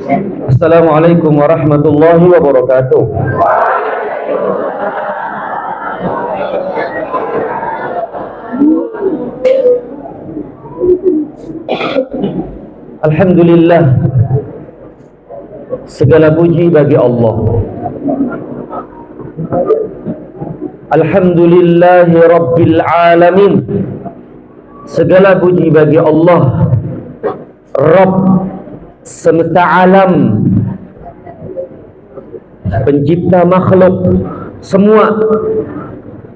Assalamualaikum warahmatullahi wabarakatuh. Alhamdulillah, segala puji bagi Allah. Alhamdulillahi Rabbil Alamin. Segala puji bagi Allah, Rabb semesta alam, pencipta makhluk semua,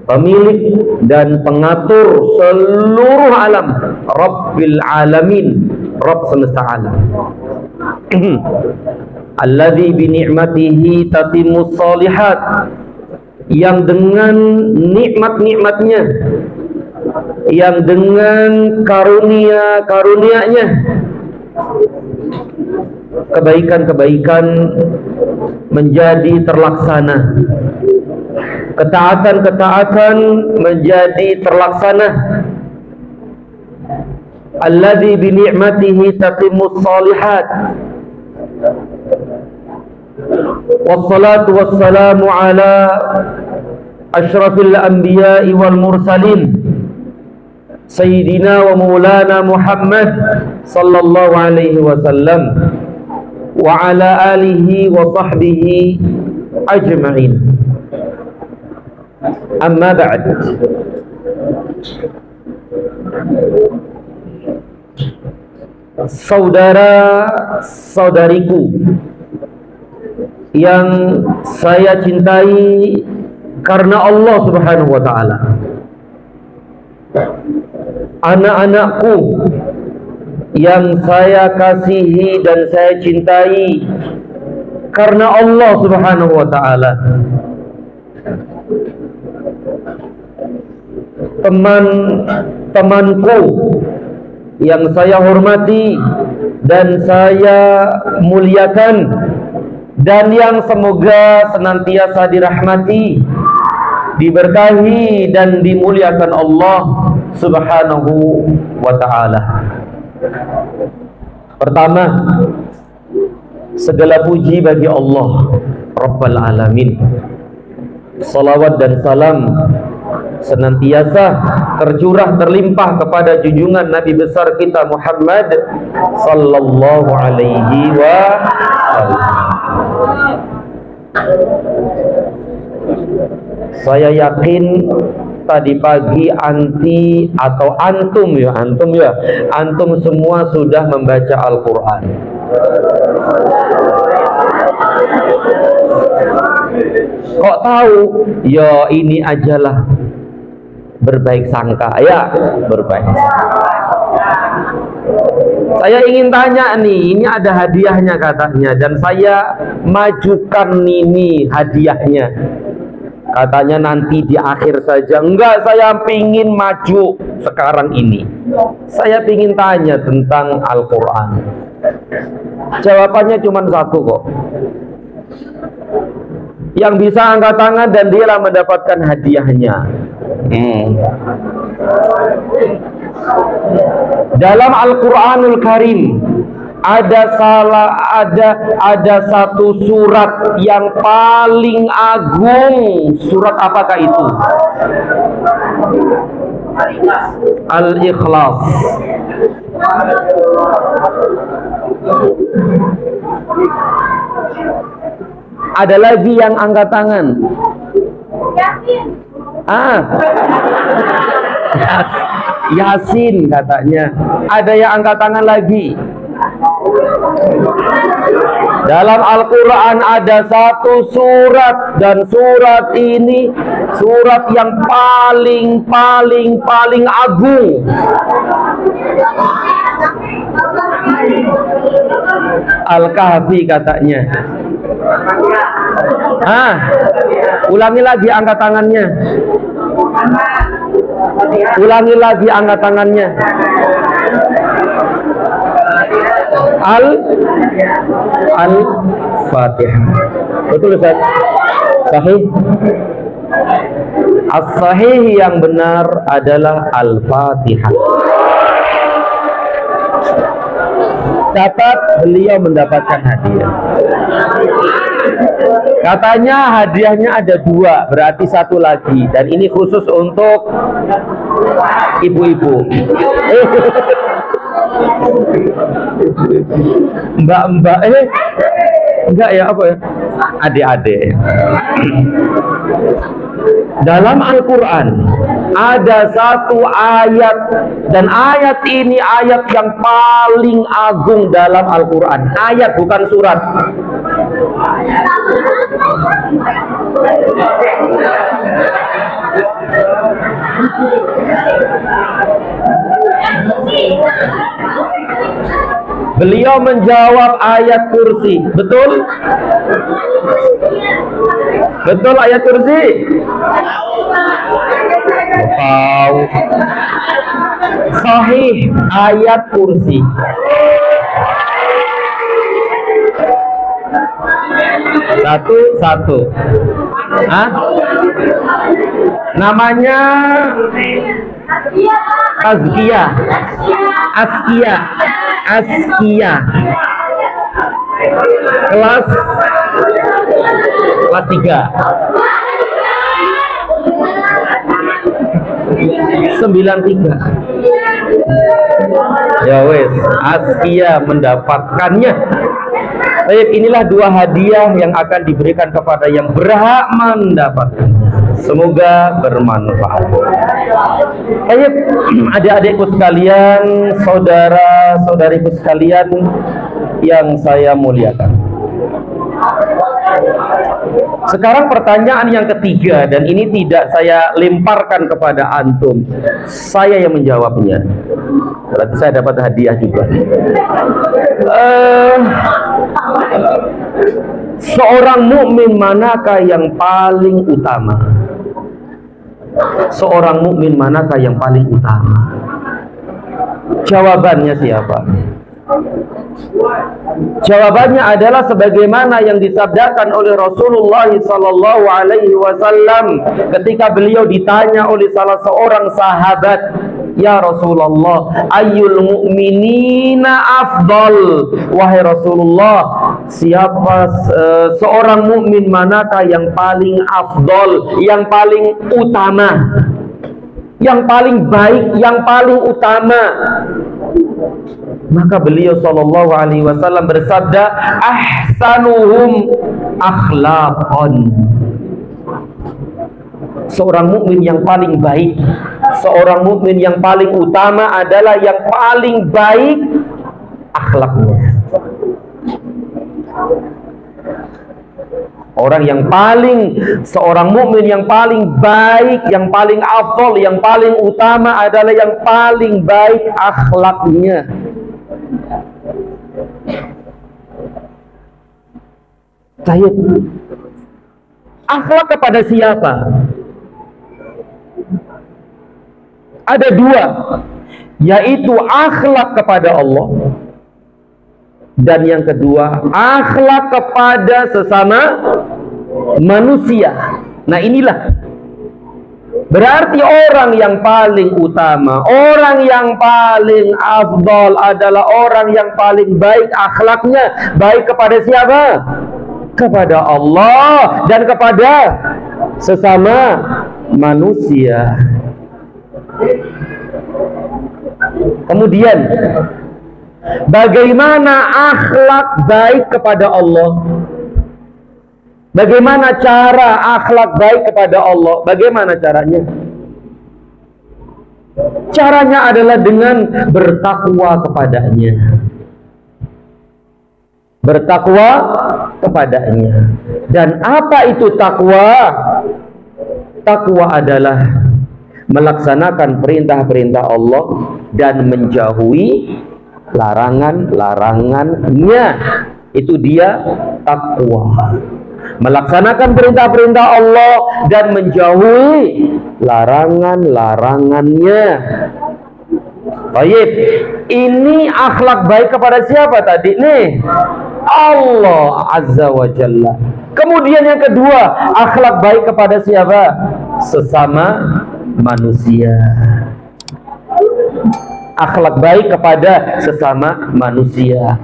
pemilik dan pengatur seluruh alam. Rabbil Alamin, Rabb semesta alam. Alladzi bi ni'matihi tatimmus shalihat, yang dengan nikmat-nikmatnya, yang dengan karunia-karunianya, kebaikan-kebaikan menjadi terlaksana, ketaatan-ketaatan menjadi terlaksana. Alladzi bi ni'matihi tatimmus shalihat. Wassalatu wassalamu ala asyrafil anbiya'i wal mursalin, Sayyidina wa Maulana Muhammad sallallahu alaihi wasallam wa ala alihi wa sahbihi ajma'in. Amma ba'd. Saudara-saudariku yang saya cintai karena Allah Subhanahu wa ta'ala, anak-anakku yang saya kasihi dan saya cintai karena Allah Subhanahu wa ta'ala, teman-temanku yang saya hormati dan saya muliakan, dan yang semoga senantiasa dirahmati, diberkahi dan dimuliakan Allah Subhanahu wa ta'ala. Pertama, segala puji bagi Allah Rabbal Alamin. Salawat dan salam senantiasa tercurah terlimpah kepada junjungan Nabi besar kita Muhammad sallallahu alaihi wasallam. Saya yakin tadi pagi antum semua sudah membaca Al-Quran. Kok tahu? Ya ini ajalah berbaik sangka, ya berbaik sangka. Saya ingin tanya nih, ini ada hadiahnya katanya, dan saya majukan ini hadiahnya. Katanya nanti di akhir saja. Enggak, saya pingin maju sekarang ini. Saya pingin tanya tentang Al-Quran. Jawabannya cuma satu kok. Yang bisa angkat tangan dan dialah mendapatkan hadiahnya. Dalam Al-Quranul Karim ada satu surat yang paling agung. Surat apakah itu? Al-Ikhlas. Ada lagi yang angkat tangan? Yasin katanya. Ada yang angkat tangan lagi? Dalam Al-Quran ada satu surat, dan surat ini surat yang paling agung. Al-Kahfi katanya. Ulangi lagi angkat tangannya. Ulangi lagi angkat tangannya. Al-Fatihah. Betul Ustaz? Sahih? As-sahih yang benar adalah Al-Fatihah. catat beliau mendapatkan hadiah. Katanya hadiahnya ada 2, berarti 1 lagi. Dan ini khusus untuk ibu-ibu. Mbak-mbak, enggak ya, apa ya? Adik-adik. Dalam Al-Quran ada 1 ayat, dan ayat ini ayat yang paling agung dalam Al-Quran. Ayat, bukan surat. Beliau menjawab ayat kursi. Betul? Betul ayat kursi? Tahu. Sahih ayat kursi. Satu. Hah? Namanya Azkiyah. Kelas 3. 93. Ya wes, Azkiyah mendapatkannya. Baik, inilah 2 hadiah yang akan diberikan kepada yang berhak mendapatkannya. Semoga bermanfaat. Baik, adik-adikku sekalian, saudara-saudariku sekalian yang saya muliakan. Sekarang pertanyaan yang ketiga, dan ini tidak saya lemparkan kepada antum, saya yang menjawabnya. Berarti saya dapat hadiah juga. Seorang mukmin manakah yang paling utama? Seorang mukmin manakah yang paling utama? Jawabannya siapa? Jawabannya adalah sebagaimana yang disabdakan oleh Rasulullah sallallahu alaihi wasallam ketika beliau ditanya oleh salah seorang sahabat, "Ya Rasulullah, ayyul mu'minina afdal?" Wahai Rasulullah, siapa seorang mukmin manakah yang paling afdal, yang paling utama, yang paling baik, yang paling utama? Maka beliau sallallahu alaihi wasallam bersabda, ahsanuhum akhlaqan. Seorang mukmin yang paling baik, seorang mukmin yang paling utama adalah yang paling baik akhlaknya. Seorang mukmin yang paling baik, yang paling afdal, yang paling utama adalah yang paling baik akhlaknya. Baik. Akhlak kepada siapa? Ada 2, yaitu akhlak kepada Allah, dan yang kedua akhlak kepada sesama manusia. Nah, inilah berarti orang yang paling utama, orang yang paling afdal adalah orang yang paling baik akhlaknya. Baik kepada siapa? Kepada Allah dan kepada sesama manusia. Kemudian, bagaimana akhlak baik kepada Allah? Bagaimana cara akhlak baik kepada Allah? Bagaimana caranya? Caranya adalah dengan bertakwa kepadanya. Bertakwa kepadanya. Dan apa itu takwa? Takwa adalah melaksanakan perintah-perintah Allah dan menjauhi larangan-larangannya. Itu dia takwa. Melaksanakan perintah-perintah Allah dan menjauhi larangan-larangannya. Baik, ini akhlak baik kepada siapa tadi nih? Allah Azza wa Jalla. Kemudian yang kedua, akhlak baik kepada siapa? Sesama manusia. akhlak baik kepada sesama manusia.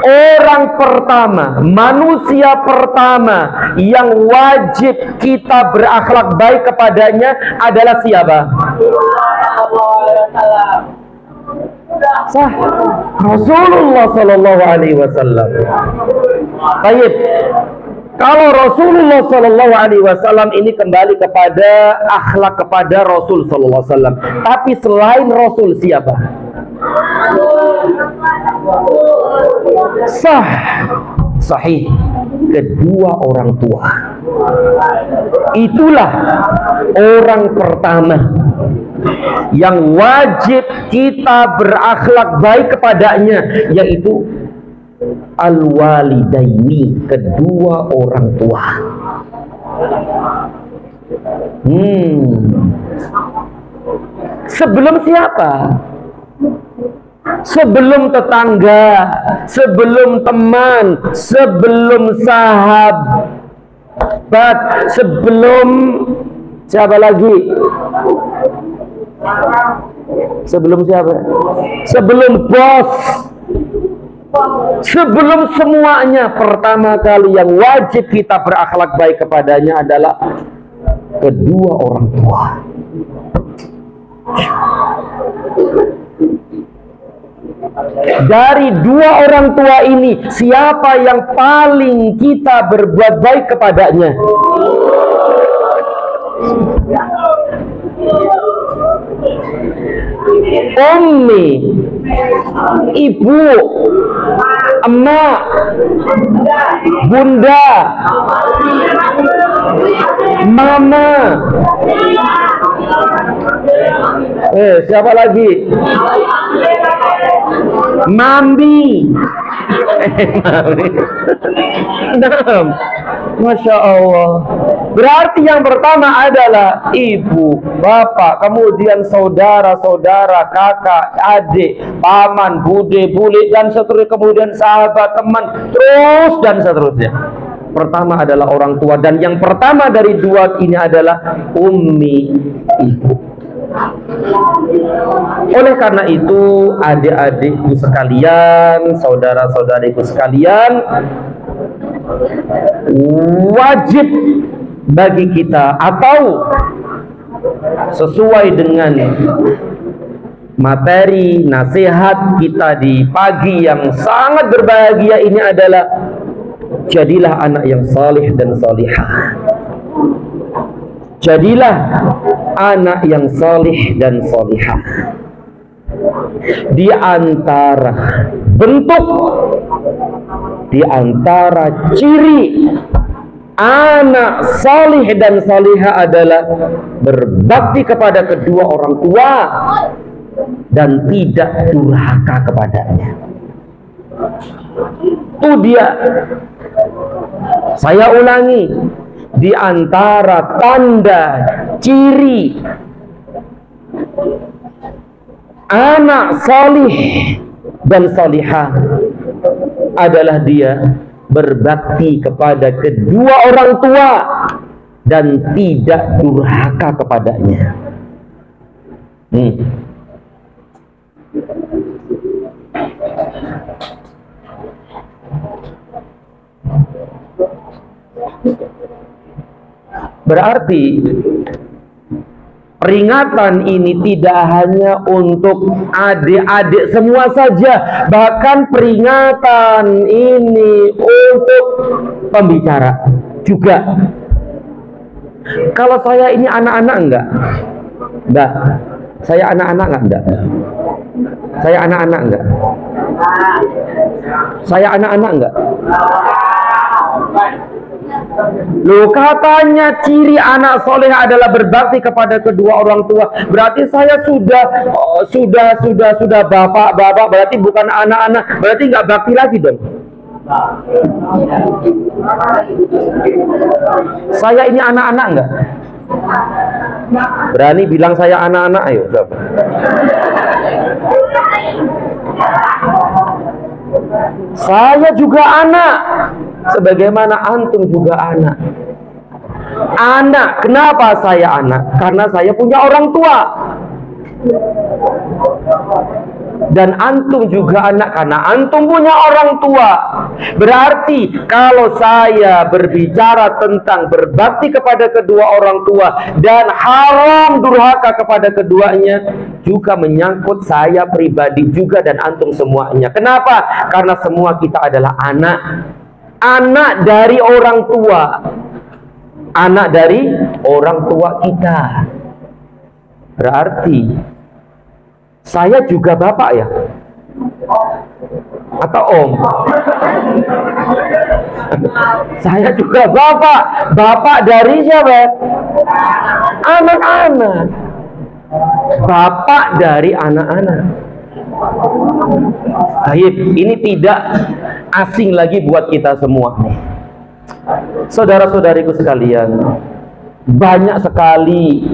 Orang pertama, manusia pertama yang wajib kita berakhlak baik kepadanya adalah siapa? Sah, Rasulullah Sallallahu Alaihi Wasallam. Baik, kalau Rasulullah Sallallahu Alaihi Wasallam ini kembali kepada akhlak kepada Rasul Sallallahu Alaihi Wasallam. Tapi selain Rasul siapa? Sah, sahih, kedua orang tua. Itulah orang pertama yang wajib kita berakhlak baik kepadanya, yaitu al-walidaini, kedua orang tua. Sebelum siapa? Sebelum tetangga, sebelum teman, sebelum sahabat, sebelum siapa lagi? Sebelum siapa? Sebelum bos. Sebelum semuanya, pertama kali yang wajib kita berakhlak baik kepadanya adalah kedua orang tua. Dari dua orang tua ini, siapa yang paling kita berbuat baik kepadanya? Ummi, ibu, emak, bunda, mama. Siapa lagi? Mami. Masya Allah. Berarti yang pertama adalah ibu, bapak, kemudian saudara-saudara, kakak, adik, paman, bude, bule, dan seterusnya, kemudian sahabat, teman, terus dan seterusnya. Pertama adalah orang tua, dan yang pertama dari dua ini adalah ummi, ibu. Oleh karena itu, adik-adikku sekalian, saudara-saudariku sekalian, wajib bagi kita, atau sesuai dengan materi nasihat kita di pagi yang sangat berbahagia ini adalah jadilah anak yang salih dan salihah. Jadilah anak yang salih dan salihah. Di antara bentuk, di antara ciri anak salih dan salihah adalah berbakti kepada kedua orang tua dan tidak durhaka kepadanya. Itu dia. Saya ulangi, di antara tanda ciri anak salih dan salihah adalah dia berbakti kepada kedua orang tua dan tidak durhaka kepadanya. Berarti peringatan ini tidak hanya untuk adik-adik semua saja, bahkan peringatan ini untuk pembicara juga. Kalau saya ini anak-anak enggak? Enggak. Saya anak-anak enggak? Saya anak-anak enggak? Saya anak-anak enggak? Loh, katanya ciri anak soleh adalah berbakti kepada kedua orang tua. Berarti saya sudah bapak, berarti bukan anak-anak, berarti nggak bakti lagi dong. Saya ini anak-anak nggak? Berani bilang saya anak-anak, ayo. Saya juga anak, sebagaimana antum juga anak. Anak, kenapa saya anak? Karena saya punya orang tua. Dan antum juga anak, karena antum punya orang tua. Berarti kalau saya berbicara tentang berbakti kepada kedua orang tua dan haram durhaka kepada keduanya, juga menyangkut saya pribadi juga dan antum semuanya. Kenapa? Karena semua kita adalah anak. Anak dari orang tua. Anak dari orang tua kita. Berarti saya juga bapak ya? Atau om? Saya juga bapak. Bapak dari siapa? Anak-anak. Bapak dari anak-anak. Baik, ini tidak asing lagi buat kita semua. Saudara-saudariku sekalian, banyak sekali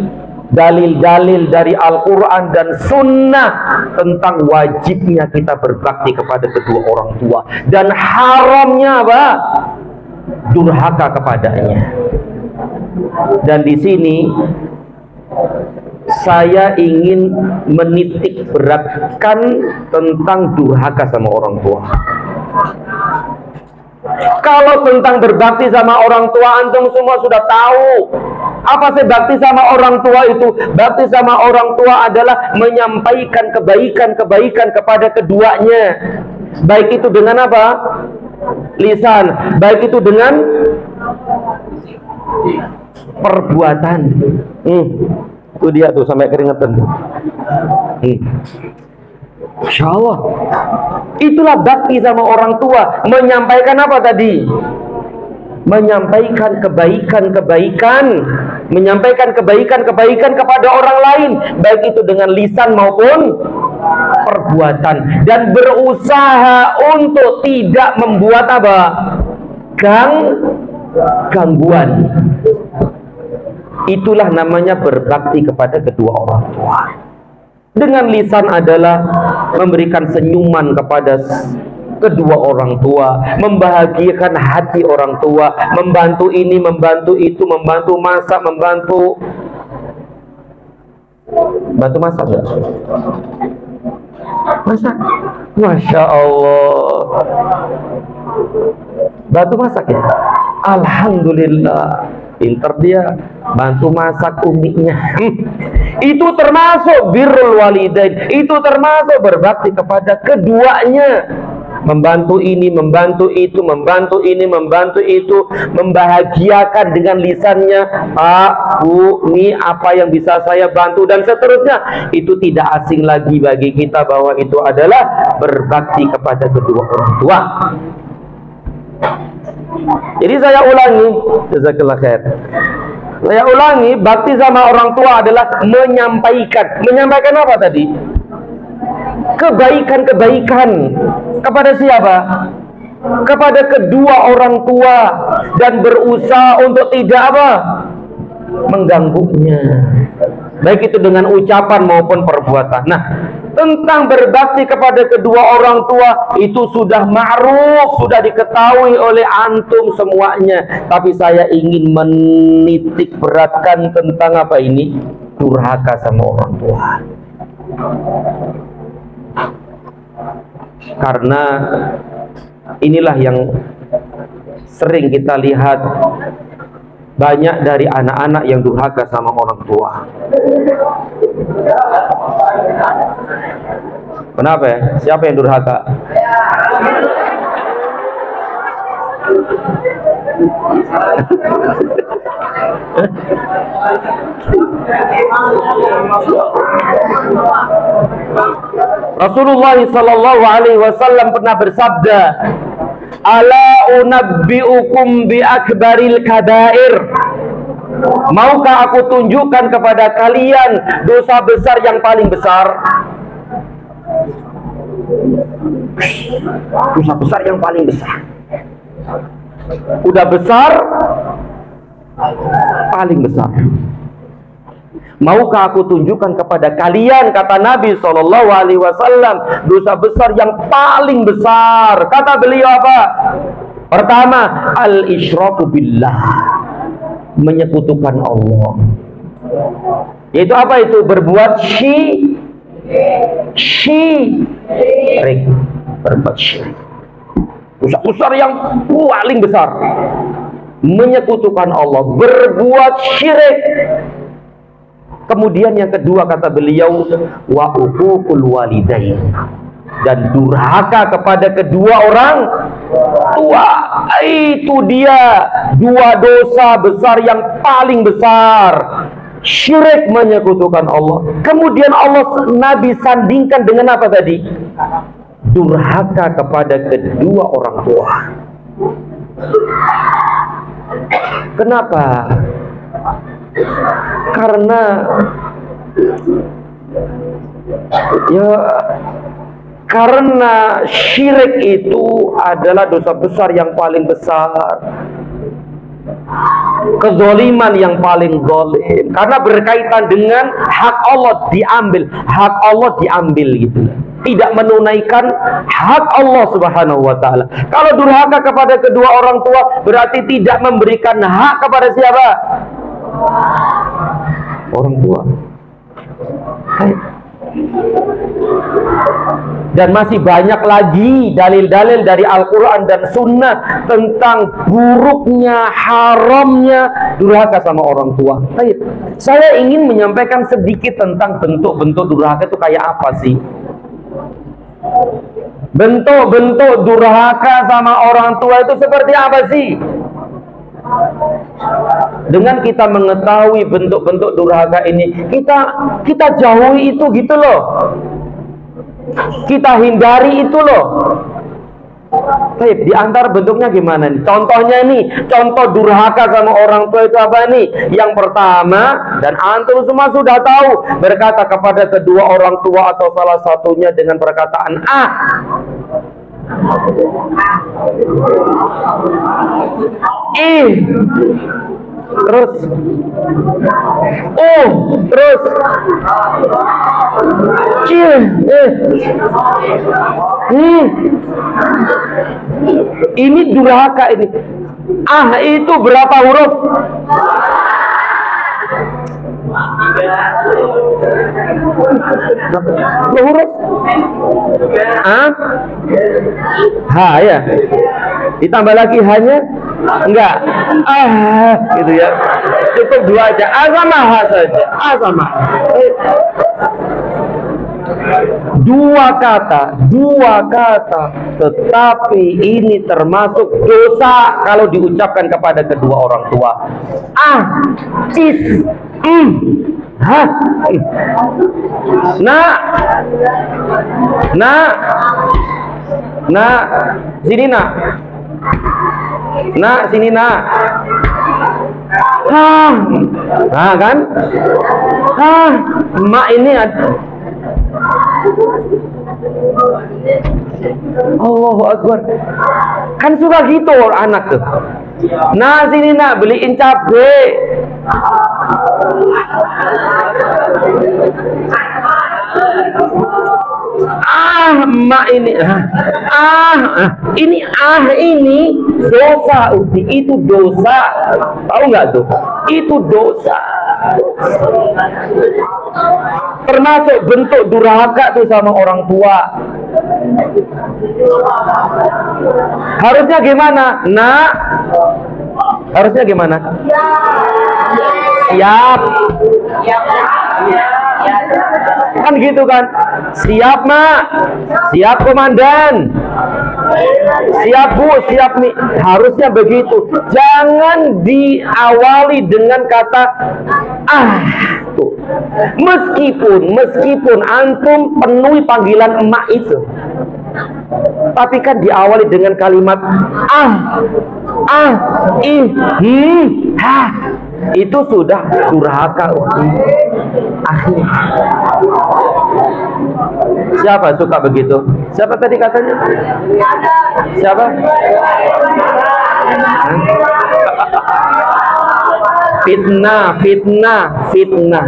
dalil-dalil dari Al-Quran dan Sunnah tentang wajibnya kita berbakti kepada kedua orang tua dan haramnya apa? Durhaka kepadanya. Dan di sini saya ingin menitik beratkan tentang durhaka sama orang tua. Kalau tentang berbakti sama orang tua, antum semua sudah tahu. Apa sih bakti sama orang tua itu? Bakti sama orang tua adalah menyampaikan kebaikan-kebaikan kepada keduanya. Baik itu dengan apa? Lisan. Baik itu dengan perbuatan. Itu dia tuh sampai keringetan. Masya Allah. Itulah bakti sama orang tua. Menyampaikan apa tadi? Menyampaikan kebaikan-kebaikan. Menyampaikan kebaikan-kebaikan kepada orang lain. Baik itu dengan lisan maupun perbuatan. Dan berusaha untuk tidak membuat apa? Gangguan. Itulah namanya berbakti kepada kedua orang tua. Dengan lisan adalah memberikan senyuman kepada kedua orang tua, membahagiakan hati orang tua, membantu ini, membantu itu, membantu masak, membantu masak ya? Masak? Masya Allah. Bantu masak ya? Alhamdulillah. Pinter dia, bantu masak uminya. Itu termasuk birrul walidain. Itu termasuk berbakti kepada keduanya. Membantu ini, membantu itu, membantu ini, membantu itu, membahagiakan dengan lisannya. Pak, Bu, ini apa yang bisa saya bantu dan seterusnya. Itu tidak asing lagi bagi kita bahwa itu adalah berbakti kepada kedua orang tua. Jadi saya ulangi, jazakallah khair. Saya ulangi, bakti sama orang tua adalah menyampaikan. Menyampaikan apa tadi? Kebaikan-kebaikan. Kepada siapa? Kepada kedua orang tua. Dan berusaha untuk tidak apa? Mengganggunya. Baik itu dengan ucapan maupun perbuatan. Nah, tentang berbakti kepada kedua orang tua itu sudah ma'ruf, sudah diketahui oleh antum semuanya. Tapi saya ingin menitik beratkan tentang apa ini? Durhaka sama orang tua. Karena inilah yang sering kita lihat, banyak dari anak-anak yang durhaka sama orang tua. Kenapa ya? Siapa yang durhaka? Rasulullah sallallahu alaihi wasallam pernah bersabda, "Ala unabbiukum bi akbaril kabair." Maukah aku tunjukkan kepada kalian dosa besar yang paling besar? Dosa besar yang paling besar. Udah besar, paling besar. Maukah aku tunjukkan kepada kalian, kata Nabi SAW, dosa besar yang paling besar? Kata beliau apa? Pertama, al-isyraku billah, menyekutukan Allah. Yaitu apa itu? Berbuat syirik, berbuat syirik. Dosa besar yang paling besar, menyekutukan Allah, berbuat syirik. Kemudian yang kedua kata beliau, wa uququl walidain, dan durhaka kepada kedua orang tua. Itu dia dua dosa besar yang paling besar. Syirik, menyekutukan Allah. Kemudian Nabi sandingkan dengan apa tadi? Durhaka kepada kedua orang tua. Kenapa? Karena karena syirik itu adalah dosa besar yang paling besar, kezaliman yang paling zalim, karena berkaitan dengan hak Allah diambil gitu, tidak menunaikan hak Allah Subhanahu wa taala. Kalau durhaka kepada kedua orang tua berarti tidak memberikan hak kepada siapa? Orang tua. Dan masih banyak lagi dalil-dalil dari Al-Quran dan Sunnah tentang buruknya, haramnya durhaka sama orang tua. Baik, saya ingin menyampaikan sedikit tentang bentuk-bentuk durhaka itu kayak apa sih? Bentuk-bentuk durhaka sama orang tua itu seperti apa sih? Dengan kita mengetahui bentuk-bentuk durhaka ini, kita jauhi itu gitu loh. Kita hindari itu loh. Baik, di antara bentuknya gimana nih? Contohnya nih, contoh durhaka sama orang tua itu apa nih? Yang pertama, dan antum semua sudah tahu, berkata kepada kedua orang tua atau salah satunya dengan perkataan terus terus ini durhaka ini. Itu berapa huruf? Huruf? Ya. Ditambah lagi hanya? Enggak. Gitu ya. Cukup dua aja. Sama saja. Sama. Dua kata, tetapi ini termasuk dosa kalau diucapkan kepada kedua orang tua. Sini sini kan? Emak ini ada. Allahu Akbar. Kan suka gitu anak tuh. Sini beliin cabe. Emak ini. Ini dosa, itu dosa. Tahu nggak tuh? Itu dosa. Termasuk bentuk durhaka tuh sama orang tua. Harusnya gimana? Harusnya gimana? Siap. Kan gitu kan? Siap, Mak. Siap, Komandan. Siap, Bu. Siap nih. Harusnya begitu. Jangan diawali dengan kata tuh. Meskipun antum penuhi panggilan emak itu, tapi kan diawali dengan kalimat itu sudah durhaka. Siapa suka begitu? Siapa tadi katanya? Siapa? Fitnah. Fitnah.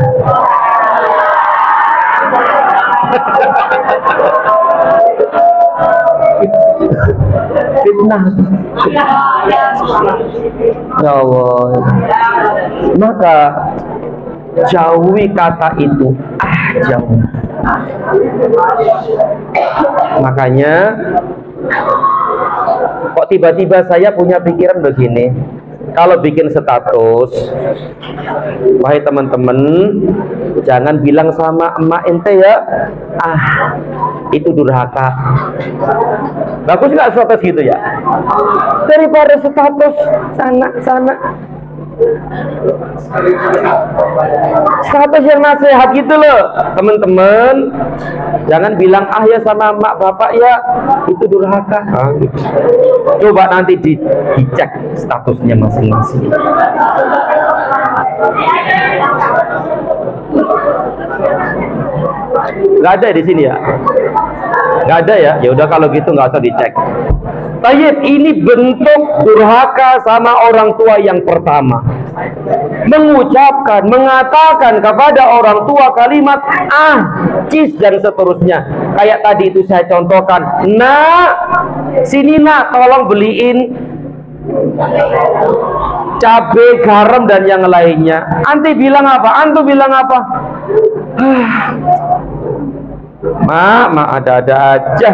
Ya Allah. Maka jauhi kata itu. Jauh. Makanya kok tiba-tiba saya punya pikiran begini, kalau bikin status, wahai teman-teman, jangan bilang sama emak ente ya, itu durhaka. Bagus nggak status gitu ya? Daripada status sana status yang nasihat gitu loh, teman-teman. Jangan bilang ya sama emak bapak ya, itu durhaka. Gitu. Coba nanti dicek statusnya masing-masing. Nggak ada di sini ya? Nggak ada ya? Ya udah kalau gitu nggak usah dicek. Tayyib, ini bentuk durhaka sama orang tua yang pertama. Mengatakan kepada orang tua kalimat cis dan seterusnya. Kayak tadi itu saya contohkan, nak, sini nak, tolong beliin cabai, garam dan yang lainnya. Antum bilang apa? Ma ada-ada aja.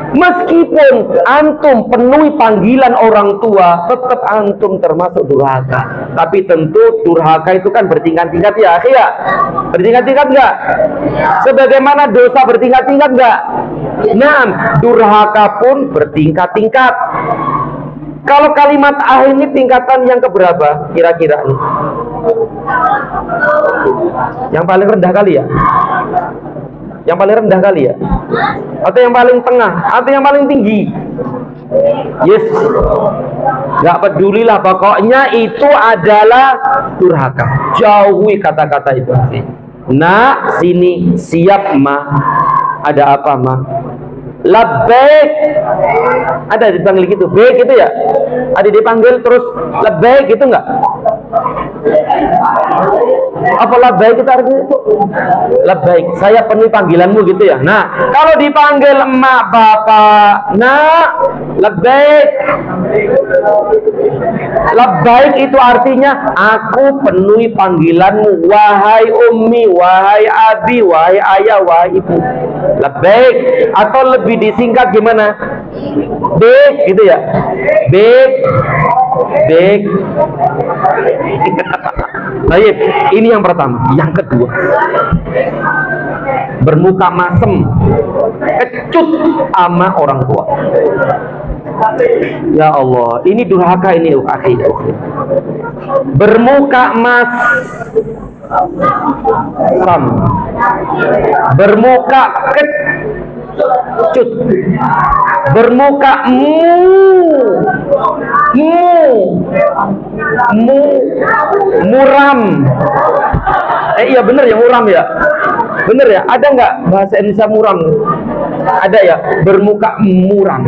Meskipun antum penuhi panggilan orang tua, tetap antum termasuk durhaka. Tapi tentu durhaka itu kan bertingkat-tingkat ya, akhi ya. Bertingkat-tingkat enggak? Sebagaimana dosa bertingkat-tingkat enggak? Nah, durhaka pun bertingkat-tingkat. Kalau kalimat ini tingkatan yang keberapa kira-kira nih? Yang paling rendah kali ya? Yang paling rendah kali ya? Atau yang paling tengah? Atau yang paling tinggi? Yes. Gak pedulilah, pokoknya itu adalah durhaka. Jauhi kata-kata itu. Nak, sini, siap ma. Ada apa ma? Labbaik. Ada dipanggil gitu, baik gitu ya? Ada dipanggil terus labbaik gitu enggak? Apa labbaik itu artinya? Labbaik, saya penuhi panggilanmu gitu ya. Nah, kalau dipanggil emak bapak, nak, labbaik. Labbaik itu artinya aku penuhi panggilanmu, wahai ummi, wahai abi, wahai ayah, wahai ibu. Labbaik. Atau lebih disingkat gimana? Baik gitu ya. Baik. Baik, ini yang pertama. Yang kedua, bermuka masem, kecut sama orang tua. Ya Allah, ini durhaka ini, akhi. Bermuka masam, bermuka kecut, bermuka muram. Iya bener ya, muram ya. Bener ya, ada nggak bahasa Indonesia muram? Ada ya, bermuka muram.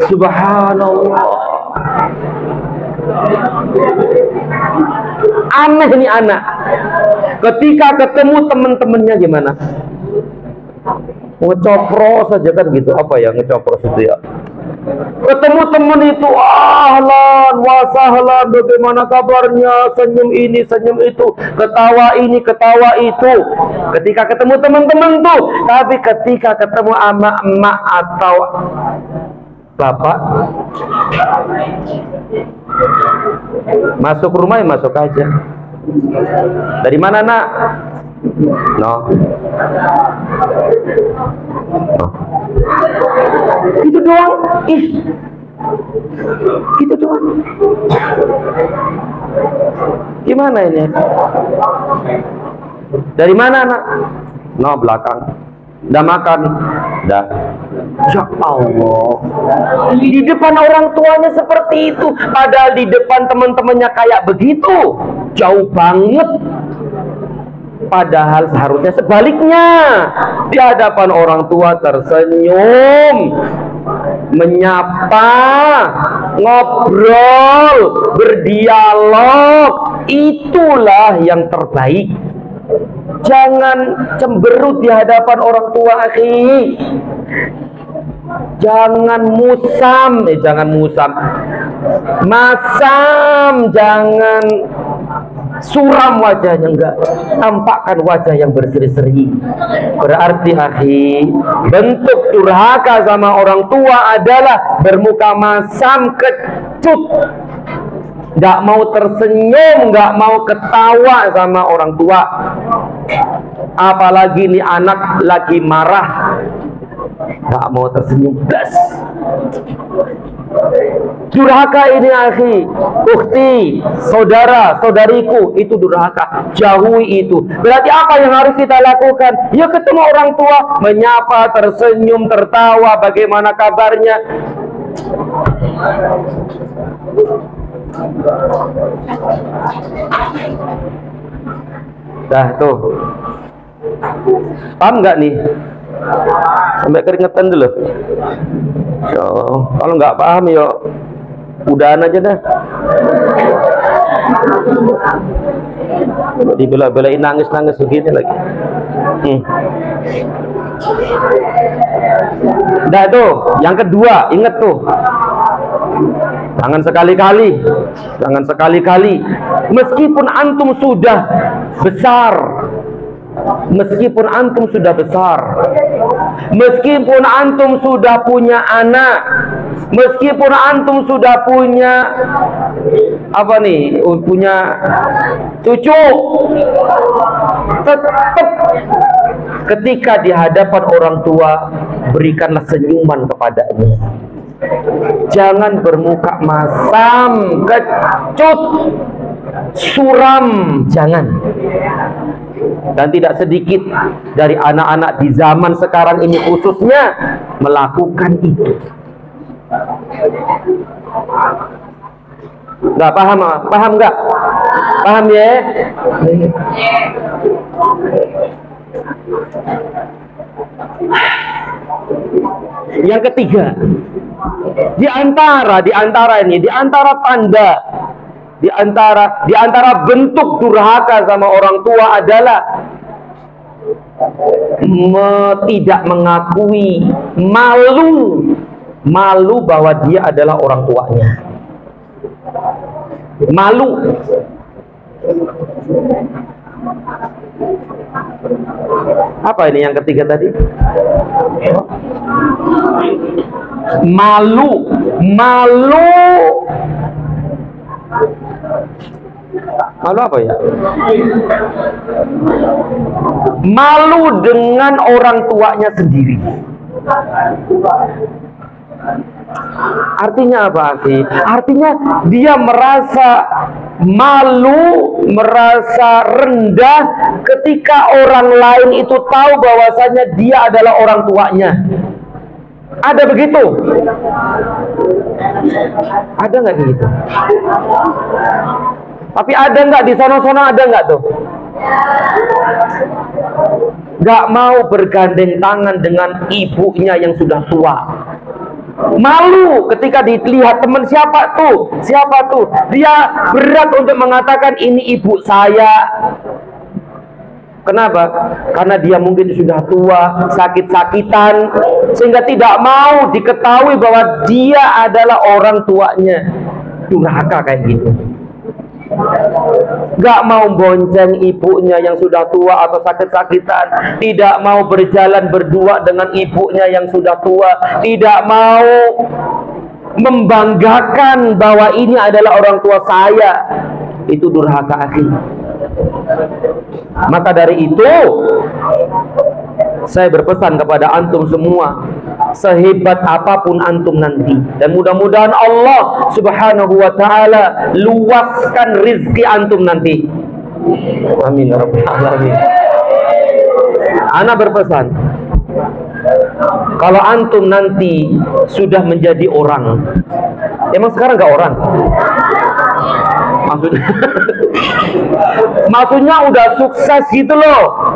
Subhanallah. Aneh nih anak. Ketika ketemu teman-temannya gimana? Ngecopros saja kan gitu. Apa ya ngecopros itu ya? Ketemu teman itu, ahlan wa sahlan, bagaimana kabarnya, senyum ini, senyum itu, ketawa ini, ketawa itu. Ketika ketemu teman-teman tuh, tapi ketika ketemu ama emak atau bapak, masuk rumah ya masuk aja. Dari mana nak? No. Gitu doang. Gitu doang. Gimana ini? Dari mana nak? No, belakang. Udah makan? Udah. Ya Allah, di depan orang tuanya seperti itu, padahal di depan teman-temannya kayak begitu, jauh banget. Padahal seharusnya sebaliknya, di hadapan orang tua tersenyum, menyapa, ngobrol, berdialog, itulah yang terbaik. Jangan cemberut di hadapan orang tua, akhi. Jangan musam, masam, jangan suram wajahnya, enggak, tampakkan wajah yang berseri-seri. Berarti akhi, bentuk durhaka sama orang tua adalah bermuka masam, kecut, nggak mau tersenyum, nggak mau ketawa sama orang tua. Apalagi nih anak lagi marah, nggak mau tersenyum, blas. Durhaka ini akhi, ukhti, saudara, saudariku, itu durhaka. Jauhi itu. Berarti apa yang harus kita lakukan? Ya ketemu orang tua, menyapa, tersenyum, tertawa, bagaimana kabarnya. Dah tuh. Paham nggak nih? Sampai keringetan dulu. So, kalau nggak paham yuk udahan aja dah. Dibela-belain nangis-nangis begini lagi. Nah tuh, yang kedua, inget tuh. Jangan sekali-kali, meskipun antum sudah besar, meskipun antum sudah punya anak, meskipun antum sudah punya punya cucu, tetap ketika di hadapan orang tua berikanlah senyuman kepadanya. Jangan bermuka masam, kecut, suram, jangan. Dan tidak sedikit dari anak-anak di zaman sekarang ini khususnya melakukan itu. Nggak paham? Paham nggak? Paham ya? Yang ketiga, di antara tanda, di antara bentuk durhaka sama orang tua adalah tidak mengakui, malu bahwa dia adalah orang tuanya. Malu. Apa ini yang ketiga tadi? Malu. Malu apa ya? Malu dengan orang tuanya sendiri. Artinya apa sih? Artinya dia merasa malu, merasa rendah ketika orang lain itu tahu bahwasanya dia adalah orang tuanya. Ada begitu? Ada nggak gitu? Tapi ada nggak di sana-sana, ada nggak tuh? Nggak mau bergandeng tangan dengan ibunya yang sudah tua. Malu ketika dilihat teman, siapa tuh? Dia berat untuk mengatakan ini ibu saya. Kenapa? Karena dia mungkin sudah tua, sakit-sakitan, sehingga tidak mau diketahui bahwa dia adalah orang tuanya. Durhaka kayak gitu. Gak mau bonceng ibunya yang sudah tua atau sakit-sakitan, tidak mau berjalan berdua dengan ibunya yang sudah tua, tidak mau membanggakan bahwa ini adalah orang tua saya. Itu durhaka akhi. Maka dari itu saya berpesan kepada antum semua, sehebat apapun antum nanti, dan mudah-mudahan Allah Subhanahu wa ta'ala luaskan rizki antum nanti. Amin ya rabbal alamin. Ana berpesan, kalau antum nanti sudah menjadi orang, emang sekarang nggak orang? Maksudnya udah sukses gitu loh,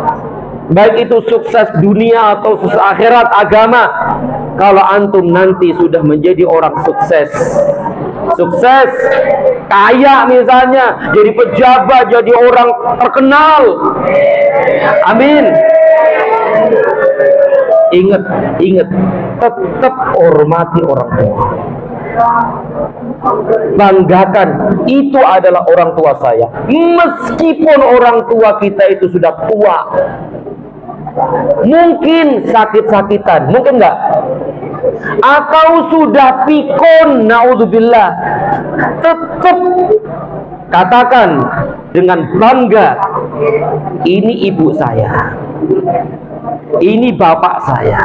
baik itu sukses dunia atau sukses akhirat, agama. Kalau antum nanti sudah menjadi orang sukses, kaya misalnya, jadi pejabat, jadi orang terkenal, amin. Ingat, tetap hormati orang tua. Banggakan, itu adalah orang tua saya. Meskipun orang tua kita itu sudah tua, mungkin sakit-sakitan, mungkin enggak, atau sudah pikun, naudzubillah, tetap katakan dengan bangga, ini ibu saya, ini bapak saya.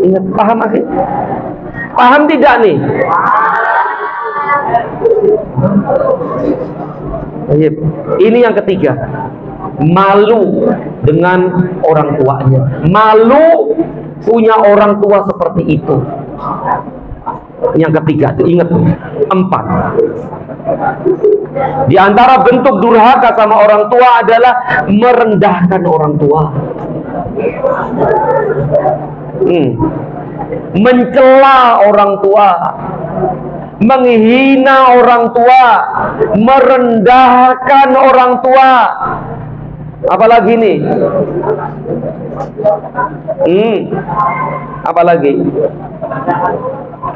Ingat, paham akhir? Paham tidak nih? Ini yang ketiga, malu dengan orang tuanya, malu punya orang tua seperti itu. Yang ketiga itu, ingat, 4. Di antara bentuk durhaka sama orang tua adalah merendahkan orang tua, mencela orang tua, menghina orang tua, merendahkan orang tua. Apalagi nih? Apalagi?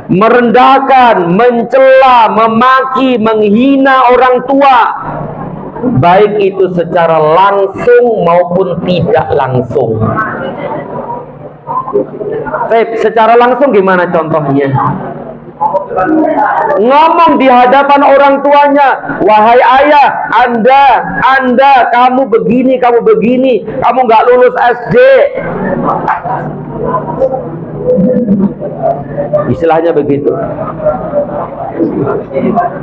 Merendahkan, mencela, memaki, menghina orang tua, baik itu secara langsung maupun tidak langsung. Secara langsung gimana contohnya? Ngomong di hadapan orang tuanya, wahai ayah, anda, kamu begini, kamu nggak lulus SD. Istilahnya begitu.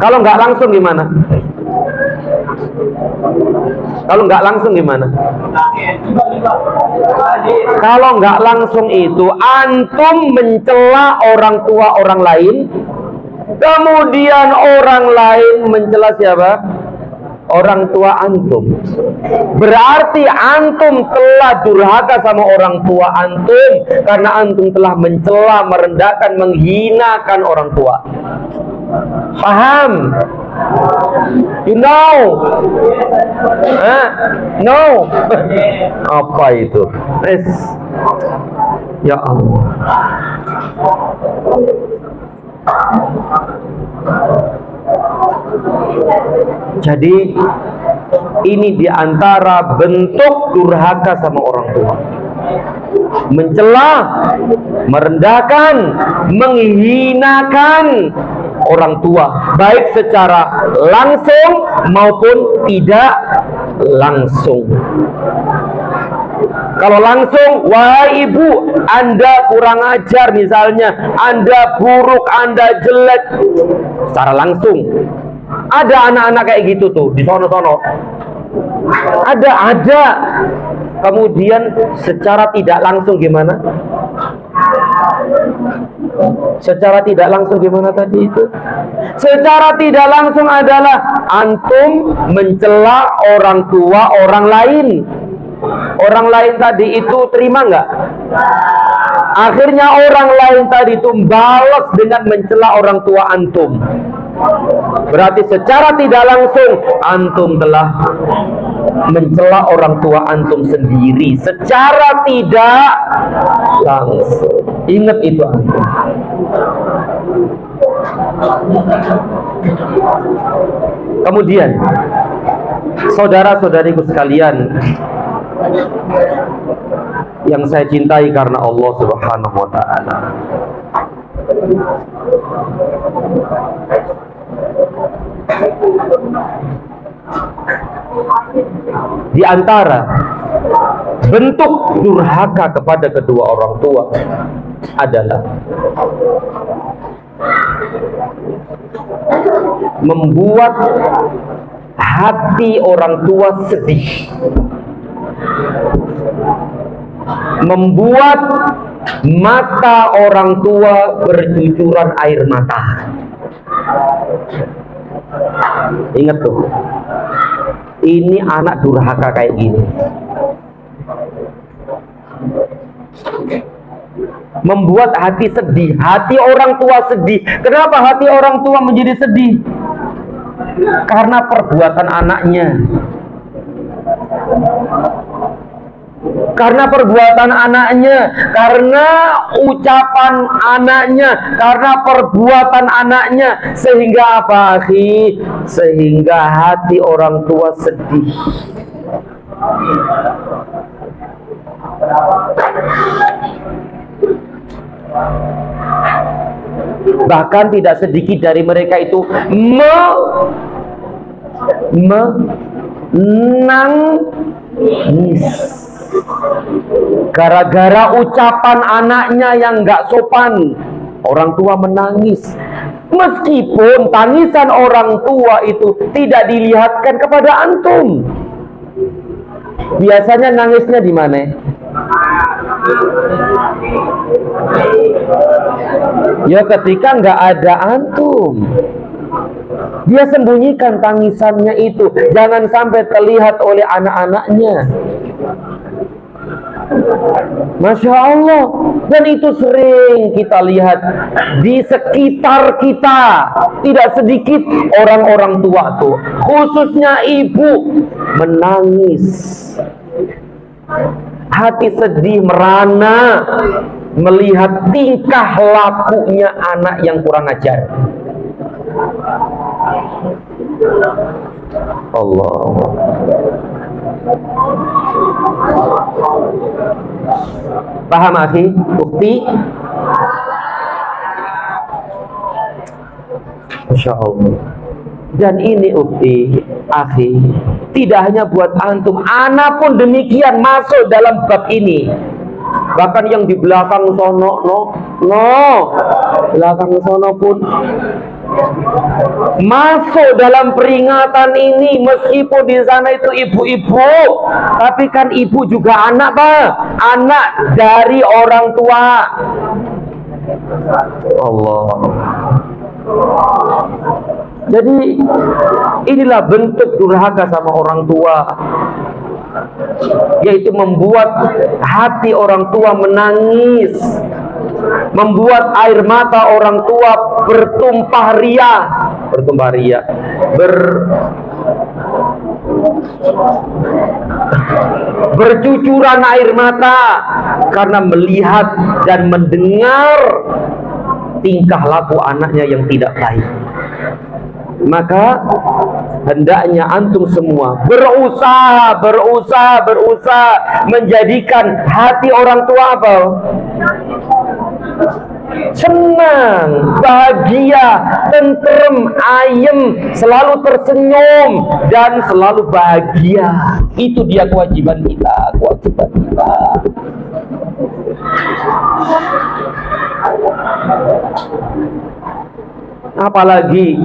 Kalau nggak langsung gimana? Kalau nggak langsung gimana? Kalau nggak langsung itu, antum mencela orang tua orang lain, kemudian orang lain mencela siapa? Orang tua antum. Berarti antum telah durhaka sama orang tua antum, karena antum telah mencela, merendahkan, menghinakan orang tua. Paham? You know? No. Apa itu? Ya Allah. Jadi ini diantara bentuk durhaka sama orang tua, mencela, merendahkan, menghinakan orang tua, baik secara langsung maupun tidak langsung. Kalau langsung, wahai ibu, anda kurang ajar misalnya, anda buruk, anda jelek, secara langsung. Ada anak-anak kayak gitu tuh di sono-sono. Ada. Kemudian secara tidak langsung gimana? Secara tidak langsung gimana tadi itu? Secara tidak langsung adalah antum mencela orang tua orang lain. Orang lain tadi itu terima nggak? Akhirnya orang lain tadi itu balas dengan mencela orang tua antum. Berarti secara tidak langsung antum telah mencela orang tua antum sendiri. Secara tidak langsung. Ingat itu antum. Kemudian, saudara-saudariku sekalian yang saya cintai karena Allah Subhanahu wa ta'ala, di antara bentuk durhaka kepada kedua orang tua adalah membuat hati orang tua sedih, membuat mata orang tua bercucuran air mata. Ingat tuh, ini anak durhaka kayak gini, membuat hati sedih, hati orang tua sedih. Kenapa hati orang tua menjadi sedih? Karena perbuatan anaknya. karena perbuatan anaknya, karena ucapan anaknya, karena perbuatan anaknya. Sehingga apa, akhi? Sehingga hati orang tua sedih. Bahkan tidak sedikit dari mereka itu menangis gara-gara ucapan anaknya yang gak sopan. Orang tua menangis, meskipun tangisan orang tua itu tidak dilihatkan kepada antum. Biasanya nangisnya di mana? Ya ketika nggak ada antum. Dia sembunyikan tangisannya itu, jangan sampai terlihat oleh anak-anaknya. Masya Allah. Dan itu sering kita lihat di sekitar kita. Tidak sedikit orang-orang tua tuh, khususnya ibu, menangis, hati sedih, merana melihat tingkah lakunya anak yang kurang ajar. Allah. Paham, akhi? Bukti? Masya Allah. Dan ini ukti, akhi, tidak hanya buat antum, anak pun demikian masuk dalam bab ini. Bahkan yang di belakang sono, belakang sono pun masuk dalam peringatan ini. Meskipun di sana itu ibu-ibu, tapi kan ibu juga anak, Pak. Anak dari orang tua. Allah. Jadi inilah bentuk durhaka sama orang tua, yaitu membuat hati orang tua menangis, membuat air mata orang tua bertumpah riak, bercucuran air mata karena melihat dan mendengar tingkah laku anaknya yang tidak baik. Maka hendaknya antum semua berusaha menjadikan hati orang tua apa? Senang, bahagia, tentrem, ayem, selalu tersenyum dan selalu bahagia. Itu dia kewajiban kita, Apalagi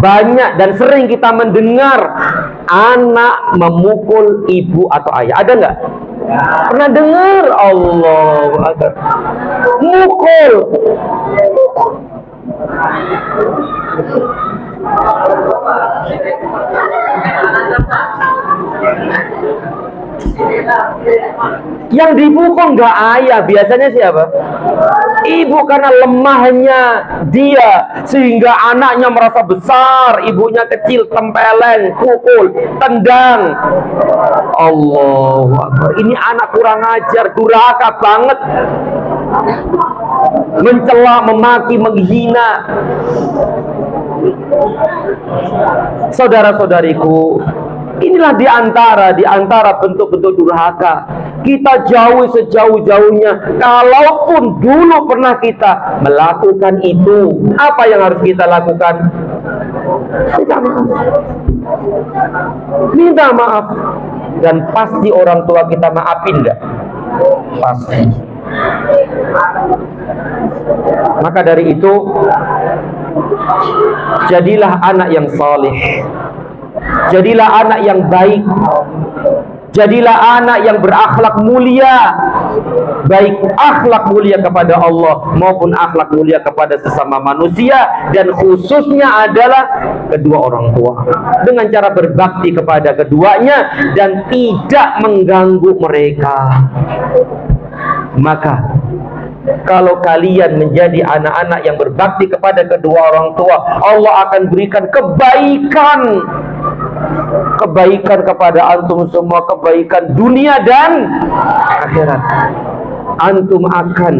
banyak dan sering kita mendengar anak memukul ibu atau ayah. Ada nggak? Pernah dengar? Allah Akbar. Mukul. Yang dipukul nggak ayah, biasanya siapa? Ibu, karena lemahnya dia sehingga anaknya merasa besar, ibunya kecil, tempeleng, pukul, tendang. Allahu Akbar. Ini anak kurang ajar, durhaka banget, mencela, memaki, menghina. Saudara-saudariku, inilah di antara bentuk-bentuk durhaka. Kita jauhi sejauh-jauhnya. Kalaupun dulu pernah kita melakukan itu, apa yang harus kita lakukan? Minta maaf. Dan pasti orang tua kita maafin enggak? Pasti. Maka dari itu, jadilah anak yang saleh, jadilah anak yang baik, jadilah anak yang berakhlak mulia, baik akhlak mulia kepada Allah maupun akhlak mulia kepada sesama manusia, dan khususnya adalah kedua orang tua, dengan cara berbakti kepada keduanya dan tidak mengganggu mereka. Maka kalau kalian menjadi anak-anak yang berbakti kepada kedua orang tua, Allah akan berikan kebaikan kebaikan kepada antum semua, kebaikan dunia dan akhirat. Antum akan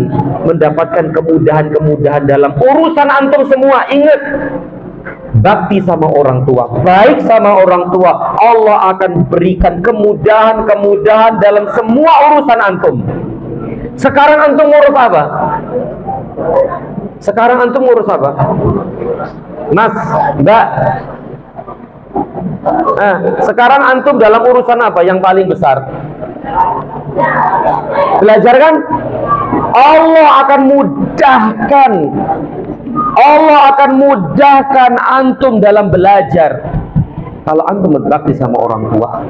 mendapatkan kemudahan-kemudahan dalam urusan antum semua. Ingat, bakti sama orang tua, baik sama orang tua, Allah akan berikan kemudahan-kemudahan dalam semua urusan antum. Sekarang antum ngurus apa? Sekarang antum ngurus apa? Mas, Mbak. Sekarang antum dalam urusan apa yang paling besar? Belajar kan? Allah akan mudahkan. Allah akan mudahkan antum dalam belajar kalau antum berbakti sama orang tua.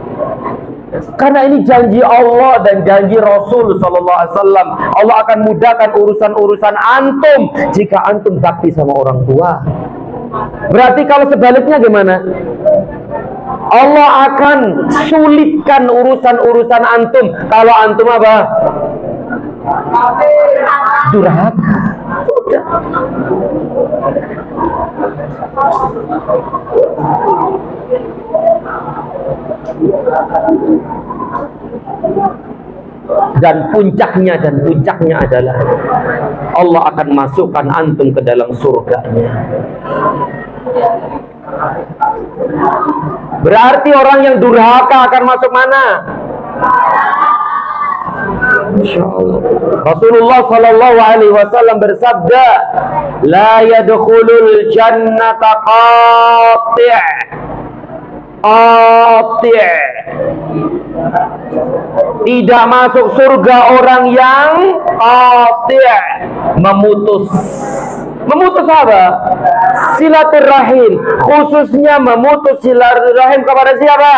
Karena ini janji Allah dan janji Rasul sallallahu alaihi wasallam. Allah akan mudahkan urusan-urusan antum jika antum bakti sama orang tua. Berarti kalau sebaliknya gimana? Allah akan sulitkan urusan-urusan antum kalau antum apa? Durhaka. Sudah. Dan puncaknya adalah Allah akan masukkan antum ke dalam surganya. Berarti orang yang durhaka akan masuk mana? Insyaallah. Rasulullah sallallahu alaihi wasallam bersabda, "La yadkhulul jannata qati'." Tidak masuk surga orang yang qati', memutus. Memutus apa? Silaturahim, khususnya memutus silaturahim kepada siapa?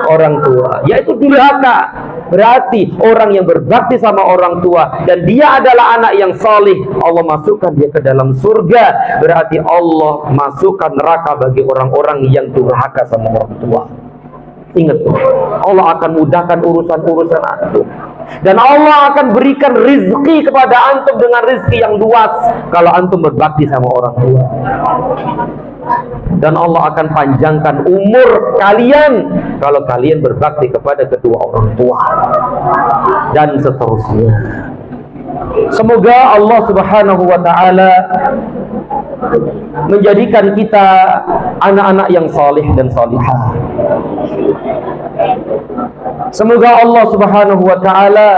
Orang tua, yaitu durhaka. Berarti orang yang berbakti sama orang tua dan dia adalah anak yang salih, Allah masukkan dia ke dalam surga. Berarti Allah masukkan neraka bagi orang-orang yang durhaka sama orang tua. Ingat tuh, Allah akan mudahkan urusan-urusan antum. Dan Allah akan berikan rizki kepada antum dengan rizki yang luas kalau antum berbakti sama orang tua. Dan Allah akan panjangkan umur kalian kalau kalian berbakti kepada kedua orang tua. Dan seterusnya. Semoga Allah Subhanahu wa ta'ala menjadikan kita anak-anak yang salih dan salihah. Semoga Allah Subhanahu wa ta'ala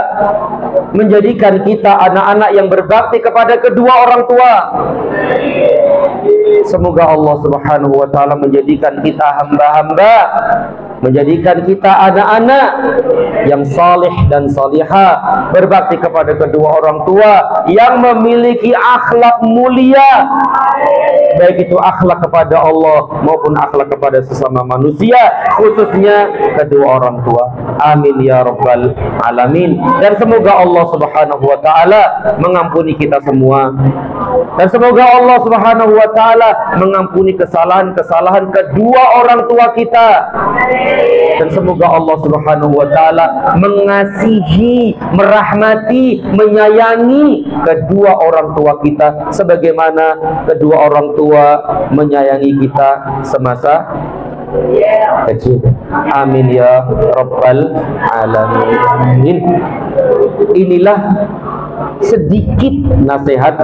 menjadikan kita anak-anak yang berbakti kepada kedua orang tua. Semoga Allah Subhanahu wa ta'ala menjadikan kita hamba-hamba, menjadikan kita anak-anak yang salih dan salihah, berbakti kepada kedua orang tua, yang memiliki akhlak mulia, baik itu akhlak kepada Allah maupun akhlak kepada sesama manusia, khususnya kedua orang tua. Amin ya rabbal alamin. Dan semoga Allah Subhanahu wa ta'ala mengampuni kita semua, dan semoga Allah Subhanahu wa ta'ala mengampuni kesalahan-kesalahan kedua orang tua kita, dan semoga Allah Subhanahu wa ta'ala mengasihi, merahmati, menyayangi kedua orang tua kita sebagaimana kedua orang tua menyayangi kita semasa kecil. Amin ya rabbal alamin. Inilah sedikit nasihat,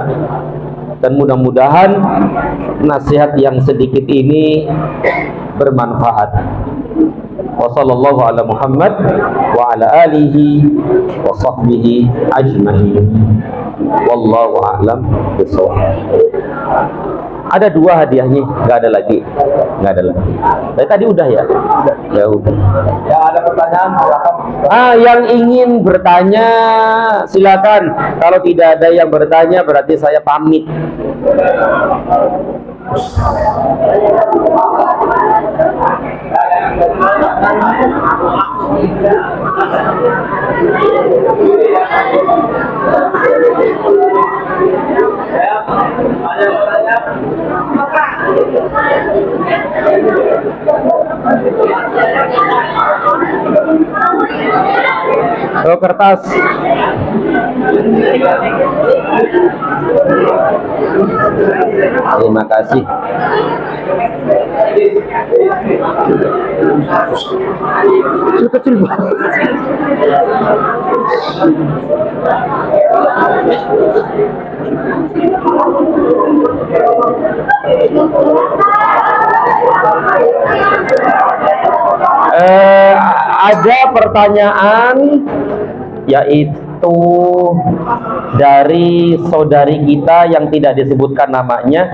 dan mudah-mudahan nasihat yang sedikit ini bermanfaat. Wassallallahu ala Muhammad wa ala alihi wa sahbihi ajma'in. Wallahu a'lam bishawab. Ada dua hadiahnya, nggak ada lagi. Dari tadi udah ya? Ya udah. Ya, ada pertanyaan, silakan. Yang ingin bertanya silakan. Kalau tidak ada yang bertanya berarti saya pamit. Oh, kertas. Terima kasih. Kecil banget. Ada pertanyaan yaitu dari saudari kita yang tidak disebutkan namanya.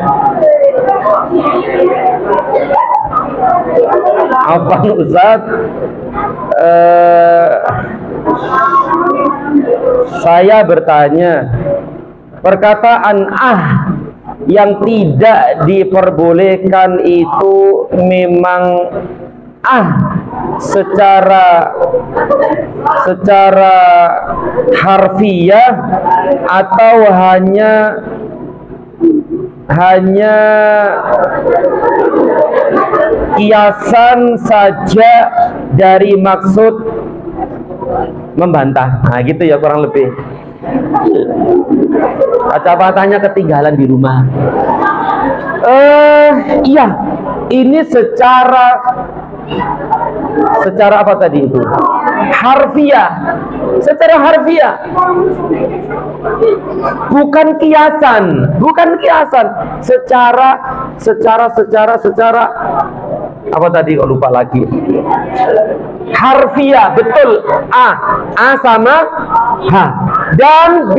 Afwan Ustaz, saya bertanya, perkataan yang tidak diperbolehkan itu memang secara harfiah atau hanya kiasan saja dari maksud membantah? Nah gitu ya kurang lebih. Kacamatanya ketinggalan di rumah. Iya, ini secara apa tadi itu? Harfiah. Secara harfiah. Bukan kiasan. Secara apa tadi kok lupa lagi. Harfiah, betul. A sama H. Dan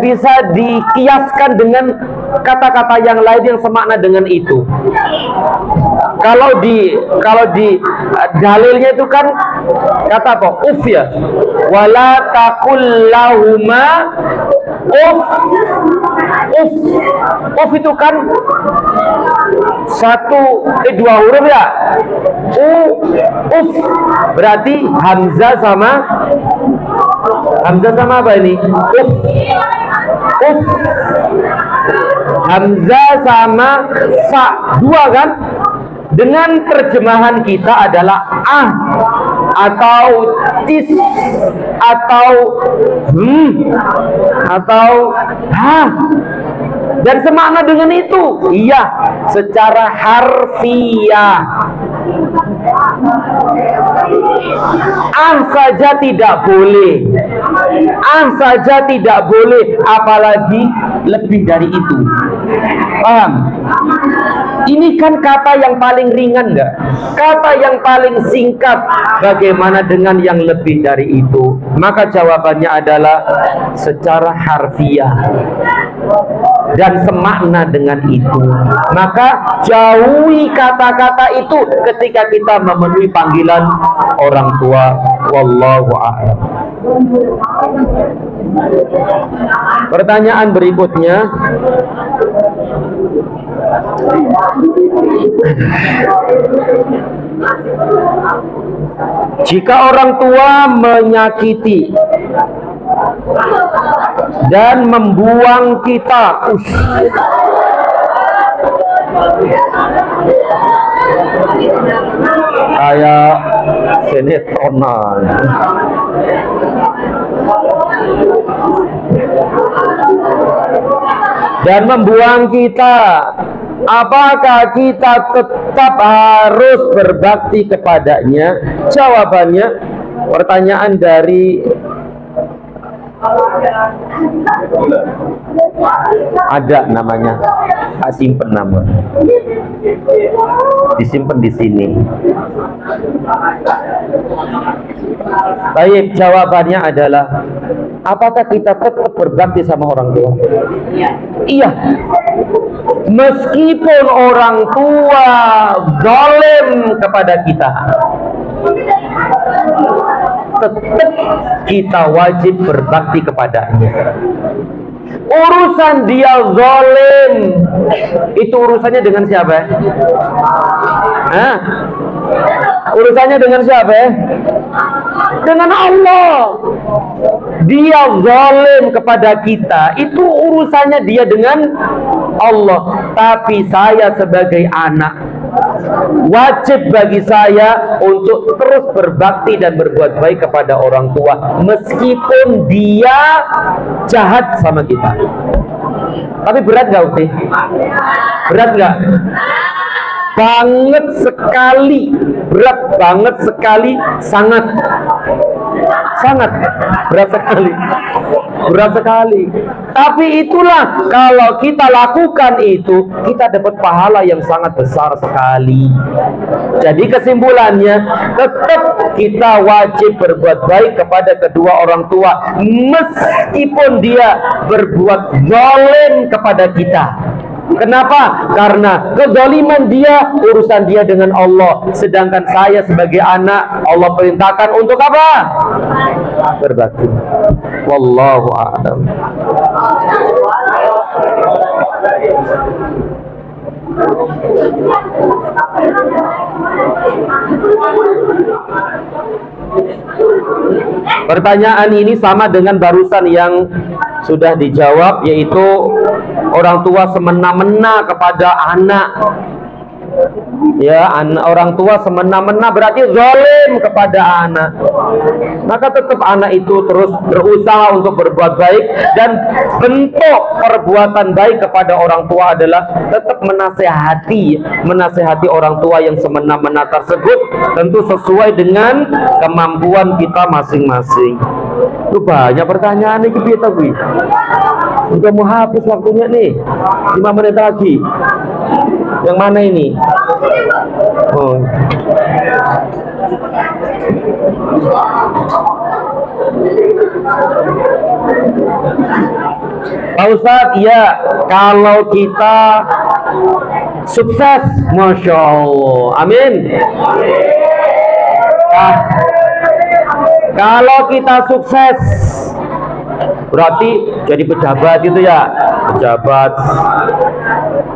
bisa dikiaskan dengan kata-kata yang lain yang semakna dengan itu. Kalau di dalilnya itu kan kata apa? Uf ya. Wala taqul lahuma uf. Uf itu kan dua huruf ya. Uf. Berarti hamzah sama apa ini? Uf. Hamzah sama sa, dua kan? Dengan terjemahan kita adalah atau tis atau atau dan semakna dengan itu. Iya, secara harfiah. Saja tidak boleh, apalagi lebih dari itu. Paham? Ini kan kata yang paling ringan enggak? Kata yang paling singkat. Bagaimana dengan yang lebih dari itu? Maka jawabannya adalah secara harfiah dan semakna dengan itu. Maka jauhi kata-kata itu ketika kita memenuhi panggilan orang tua. Wallahu a'lam. Pertanyaan berikutnya, jika orang tua menyakiti dan membuang kita, kayak sinetronan, dan membuang kita, apakah kita tetap harus berbakti kepadanya? Jawabannya, pertanyaan dari ada namanya, tak simpen nama, disimpan di sini. Baik, jawabannya adalah, apakah kita tetap berbakti sama orang tua? Iya. Meskipun orang tua zalim kepada kita, tetap kita wajib berbakti kepadanya. Urusan dia zalim, itu urusannya dengan siapa? Urusannya dengan siapa? Dengan Allah. Dia zalim kepada kita, itu urusannya dia dengan Allah. Tapi saya sebagai anak, wajib bagi saya untuk terus berbakti dan berbuat baik kepada orang tua, meskipun dia jahat sama kita. Tapi berat nggak, Ukti? Berat nggak? Banget sekali, berat banget sekali, sangat berat sekali, berat sekali. Tapi itulah, kalau kita lakukan itu, kita dapat pahala yang sangat besar sekali. Jadi kesimpulannya, tetap kita wajib berbuat baik kepada kedua orang tua, meskipun dia berbuat zalim kepada kita. Kenapa? Karena kezaliman dia, urusan dia dengan Allah. Sedangkan saya sebagai anak, Allah perintahkan untuk apa? Berbakti. Wallahu a'lam. Pertanyaan ini sama dengan barusan yang sudah dijawab, yaitu orang tua semena-mena kepada anak. Ya, orang tua semena-mena berarti zalim kepada anak. Maka tetap anak itu terus berusaha untuk berbuat baik, dan bentuk perbuatan baik kepada orang tua adalah tetap menasehati orang tua yang semena-mena tersebut, tentu sesuai dengan kemampuan kita masing-masing. Itu banyak pertanyaan nih kita, Bu. Udah mau habis waktunya nih, 5 menit lagi. Yang mana ini? Oh. Pak Ustadz, ya, kalau kita sukses, Masya Allah, amin. Kalau kita sukses, berarti jadi pejabat gitu ya, pejabat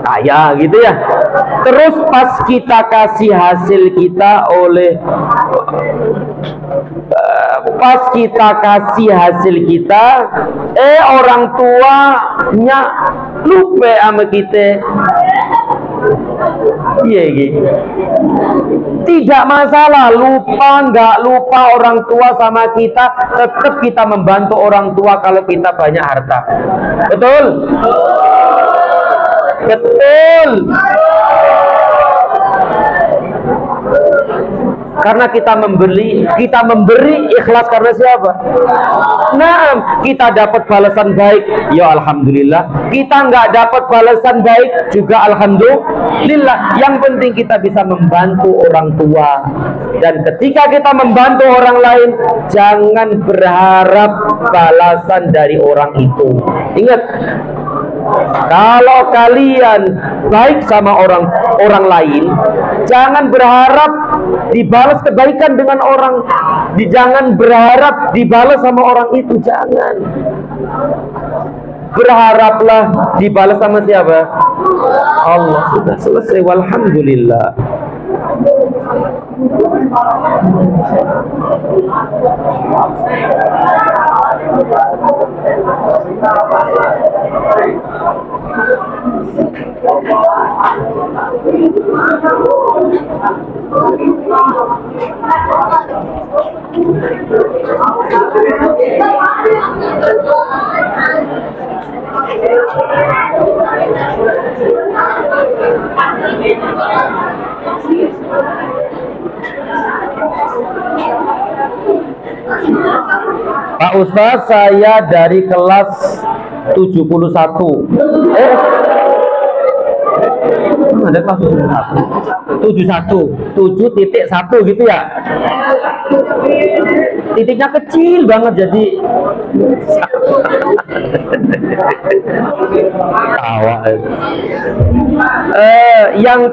kaya gitu ya. Terus pas kita kasih hasil kita oleh orang tuanya lupa sama kita. Iya gitu. Tidak masalah, lupa nggak lupa orang tua sama kita, tetap kita membantu orang tua kalau kita banyak harta. Betul? Betul. Karena kita memberi ikhlas karena siapa? Nah, kita dapat balasan baik, ya alhamdulillah. Kita nggak dapat balasan baik juga alhamdulillah. Yang penting kita bisa membantu orang tua. Dan ketika kita membantu orang lain, jangan berharap balasan dari orang itu. Ingat, kalau kalian baik sama orang lain, jangan berharap dibalas kebaikan dengan orang. Jangan berharap dibalas sama orang itu, jangan. Berharaplah dibalas sama siapa? Allah. Sudah selesai, walhamdulillah. Pak Ustadz, saya dari kelas 71. Ada kelas 71. 7.1 gitu ya. Titiknya kecil banget jadi yang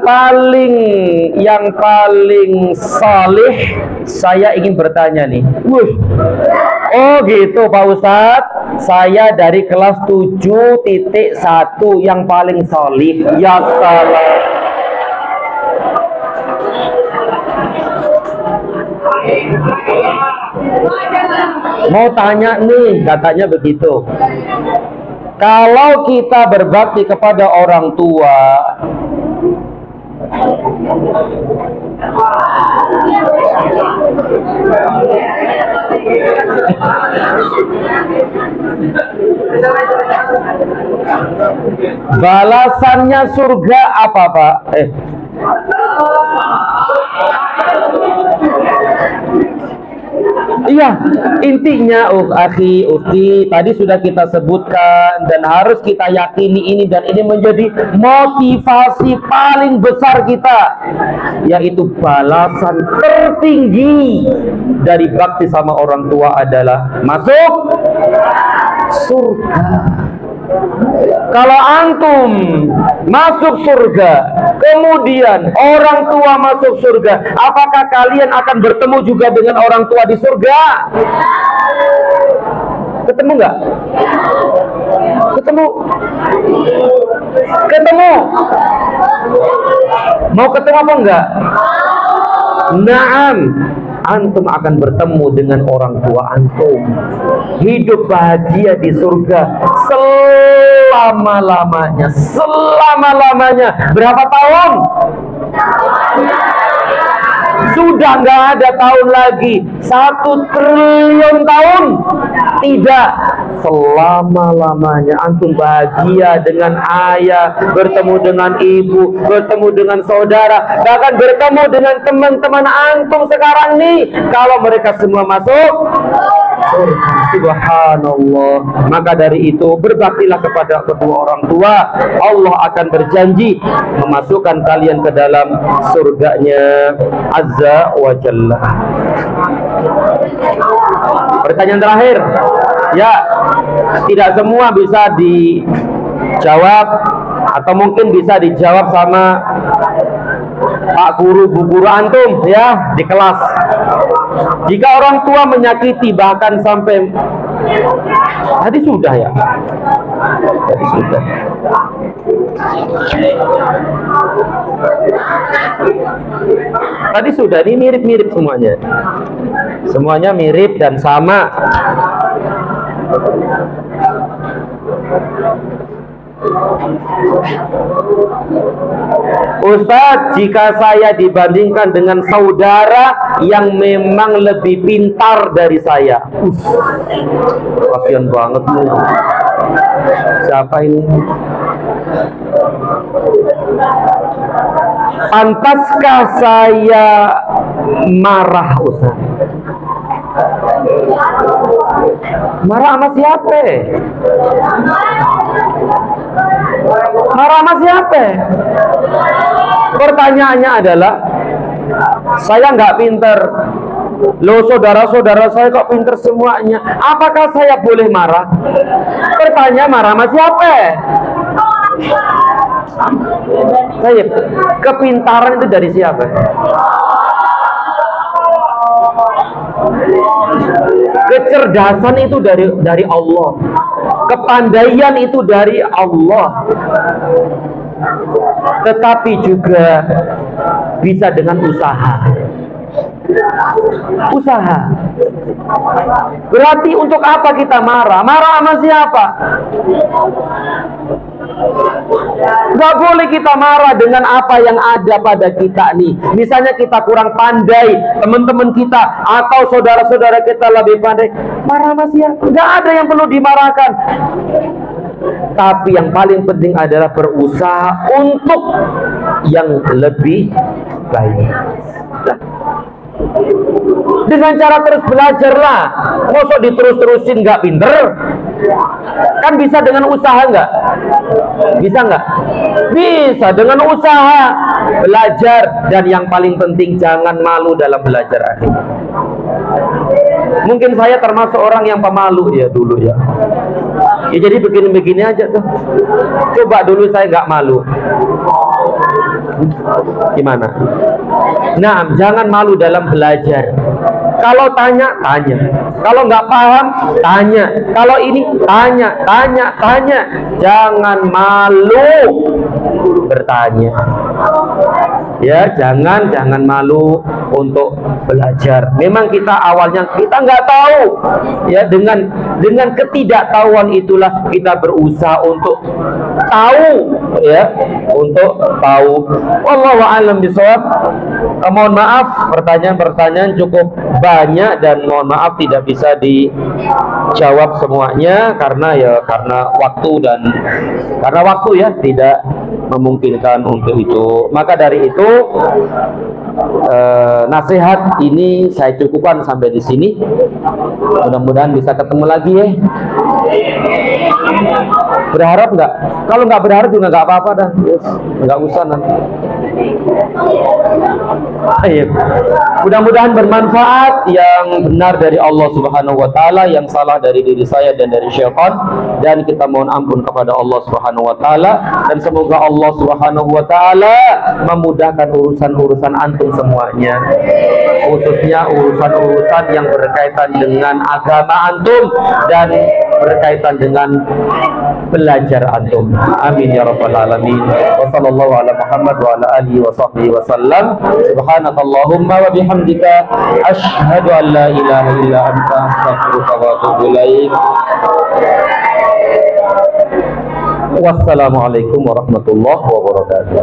paling salih, saya ingin bertanya nih. Oh gitu Pak Ustadz, saya dari kelas 7.1 yang paling salih. Ya salah. Mau tanya nih, katanya begitu. Kalau kita berbakti kepada orang tua, Balasannya surga apa, Pak? Iya, intinya akhi, ukti, tadi sudah kita sebutkan dan harus kita yakini ini, dan ini menjadi motivasi paling besar kita, yaitu balasan tertinggi dari bakti sama orang tua adalah masuk surga. Kalau antum masuk surga, kemudian orang tua masuk surga, apakah kalian akan bertemu juga dengan orang tua di surga? Ketemu nggak? Ketemu. Ketemu. Mau ketemu apa enggak? Naam. Antum akan bertemu dengan orang tua antum, hidup bahagia di surga selama-lamanya. Selama-lamanya. Berapa tahun? Sudah nggak ada tahun lagi. 1 triliun tahun? Tidak. Selama-lamanya antum bahagia dengan ayah, bertemu dengan ibu, bertemu dengan saudara, bahkan bertemu dengan teman-teman antum sekarang nih, kalau mereka semua masuk surga. Subhanallah. Maka dari itu berbaktilah kepada kedua orang tua. Allah akan berjanji memasukkan kalian ke dalam surganya Azza wa Jalla. Pertanyaan terakhir. Ya, tidak semua bisa dijawab, atau mungkin bisa dijawab sama Pak Guru, Bu Guru antum ya di kelas. Jika orang tua menyakiti bahkan sampai tadi sudah ya. Tadi sudah. Tadi sudah, ini mirip-mirip semuanya. Semuanya mirip dan sama. Ustadz, jika saya dibandingkan dengan saudara yang memang lebih pintar dari saya, kasihan banget nih. Siapa ini? Pantaskah saya marah, Ustadz? Marah sama siapa? Marah sama siapa? Pertanyaannya adalah, saya nggak pinter. Loh, saudara-saudara saya kok pinter semuanya. Apakah saya boleh marah? Pertanyaan, marah sama siapa? Saya, kepintaran itu dari siapa? Kecerdasan itu dari Allah. Kepandaian itu dari Allah. Tetapi juga bisa dengan usaha. Usaha. Berarti untuk apa kita marah? Marah sama siapa? Gak boleh kita marah dengan apa yang ada pada kita nih. Misalnya kita kurang pandai, teman-teman kita atau saudara-saudara kita lebih pandai, marah sama siapa? Gak ada yang perlu dimarahkan. Tapi yang paling penting adalah berusaha untuk yang lebih baik. Dengan cara terus belajarlah. Masa diterus-terusin nggak pinter? Kan bisa dengan usaha nggak? Bisa nggak? Bisa dengan usaha. Belajar, dan yang paling penting jangan malu dalam belajar. Mungkin saya termasuk orang yang pemalu ya dulu ya. Ya jadi begini-begini aja tuh. Coba dulu saya nggak malu. Gimana? Nah, jangan malu dalam belajar. Kalau tanya, tanya. Kalau nggak paham, tanya. Kalau ini, tanya. Jangan malu. bertanya. Ya, jangan malu untuk belajar. Memang kita awalnya kita nggak tahu, ya, dengan ketidaktahuan itulah kita berusaha untuk tahu, ya, untuk tahu. Wallahu a'lam bishawab. Mohon maaf, pertanyaan cukup banyak dan mohon maaf tidak bisa dijawab semuanya karena waktu ya tidak memungkinkan untuk itu. Maka dari itu nasihat ini saya cukupkan sampai di sini. Mudah-mudahan bisa ketemu lagi ya. Berharap nggak? Kalau nggak berharap juga nggak apa-apa dah. Yes, nggak usah nanti. Mudah-mudahan bermanfaat. Yang benar dari Allah Subhanahu wa taala, yang salah dari diri saya dan dari syaitan, dan kita mohon ampun kepada Allah Subhanahu wa taala, dan semoga Allah Subhanahu wa taala memudahkan urusan-urusan antum semuanya, khususnya urusan-urusan yang berkaitan dengan agama antum dan berkaitan dengan belajar antum. Amin ya rabbal alamin. Wa sallallahu ala Muhammad wa ala alihi wa sahbihi wa sallam. Subhanakallahumma wa bihamdika asyhadu an la ilaha illa anta astaghfiruka wa atubu ilaik. Wassalamualaikum warahmatullahi wabarakatuh.